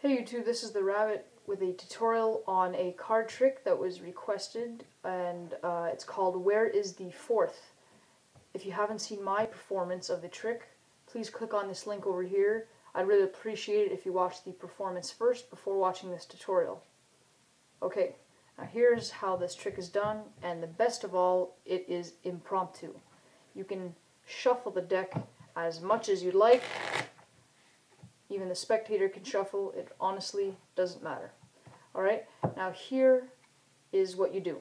Hey YouTube, this is the Rabbit with a tutorial on a card trick that was requested, and it's called Where is the Fourth? If you haven't seen my performance of the trick, please click on this link over here. I'd really appreciate it if you watch the performance first before watching this tutorial. Okay, now here's how this trick is done, and the best of all, it is impromptu. You can shuffle the deck as much as you'd like. Even the spectator can shuffle. It honestly doesn't matter. Alright, now here is what you do.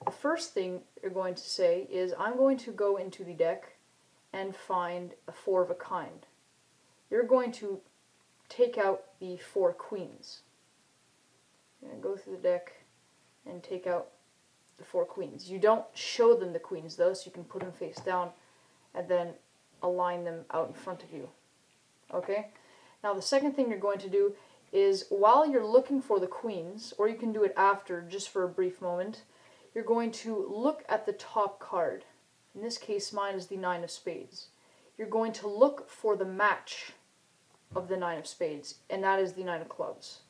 The first thing you're going to say is, I'm going to go into the deck and find a four of a kind. You're going to take out the four queens. You're going to go through the deck and take out the four queens. You don't show them the queens though, so you can put them face down and then align them out in front of you. Okay? Now the second thing you're going to do is, while you're looking for the queens, or you can do it after just for a brief moment, you're going to look at the top card. In this case mine is the nine of spades. You're going to look for the match of the nine of spades, and that is the nine of clubs.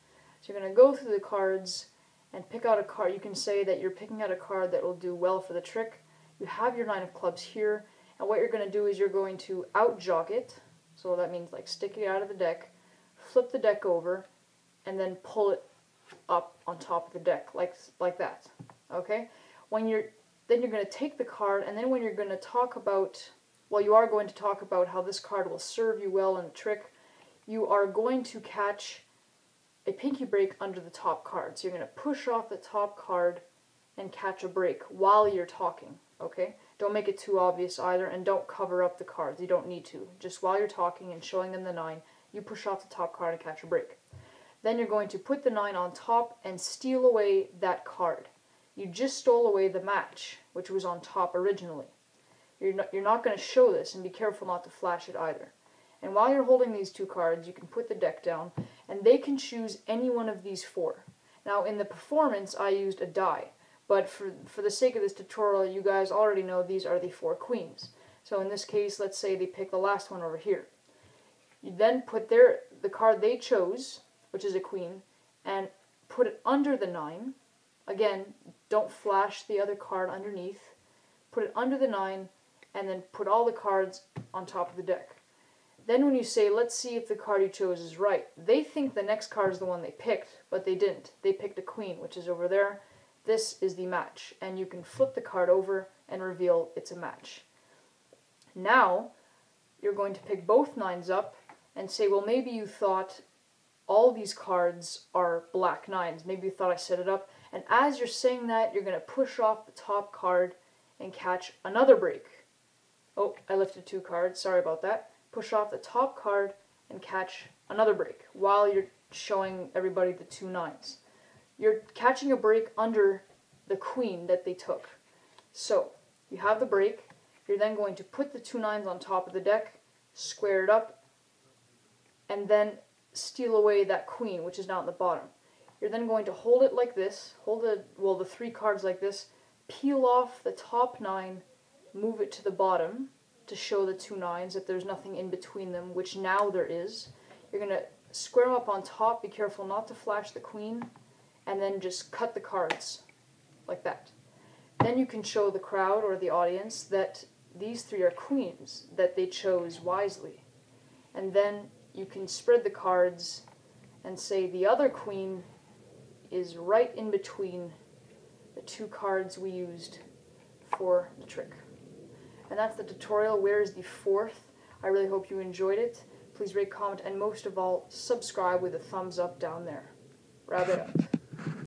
So you're going to go through the cards and pick out a card. You can say that you're picking out a card that will do well for the trick. You have your nine of clubs here, and what you're going to do is you're going to out-jog it. So that means like stick it out of the deck, flip the deck over, and then pull it up on top of the deck, like that. Okay? Then you're going to take the card, and then when you're going to talk about, well, you are going to talk about how this card will serve you well in a trick, you are going to catch a pinky break under the top card. So you're going to push off the top card and catch a break while you're talking. Okay? Don't make it too obvious either, and don't cover up the cards. You don't need to. Just while you're talking and showing them the nine, you push off the top card and catch a break. Then you're going to put the nine on top and steal away that card. You just stole away the match, which was on top originally. You're not going to show this, and be careful not to flash it either. And while you're holding these two cards, you can put the deck down, and they can choose any one of these four. Now in the performance, I used a die. But for the sake of this tutorial, you guys already know these are the four queens. So in this case, let's say they pick the last one over here. You then put the card they chose, which is a queen, and put it under the nine. Again, don't flash the other card underneath. Put it under the nine, and then put all the cards on top of the deck. Then when you say, let's see if the card you chose is right, they think the next card is the one they picked, but they didn't. They picked a queen, which is over there. This is the match, and you can flip the card over and reveal it's a match. Now, you're going to pick both nines up and say, well, maybe you thought all these cards are black nines. Maybe you thought I set it up. And as you're saying that, you're going to push off the top card and catch another break. Oh, I lifted two cards. Sorry about that. Push off the top card and catch another break while you're showing everybody the two nines. You're catching a break under the queen that they took. So, you have the break. You're then going to put the two nines on top of the deck, square it up, and then steal away that queen, which is now at the bottom. You're then going to hold it like this, the three cards like this, peel off the top nine, move it to the bottom to show the two nines if there's nothing in between them, which now there is. You're going to square them up on top, be careful not to flash the queen, and then just cut the cards like that. Then you can show the crowd or the audience that these three are queens, that they chose wisely. And then you can spread the cards and say the other queen is right in between the two cards we used for the trick. And that's the tutorial, Where is the Fourth? I really hope you enjoyed it. Please rate, comment, and most of all, subscribe with a thumbs up down there. Rabbit up.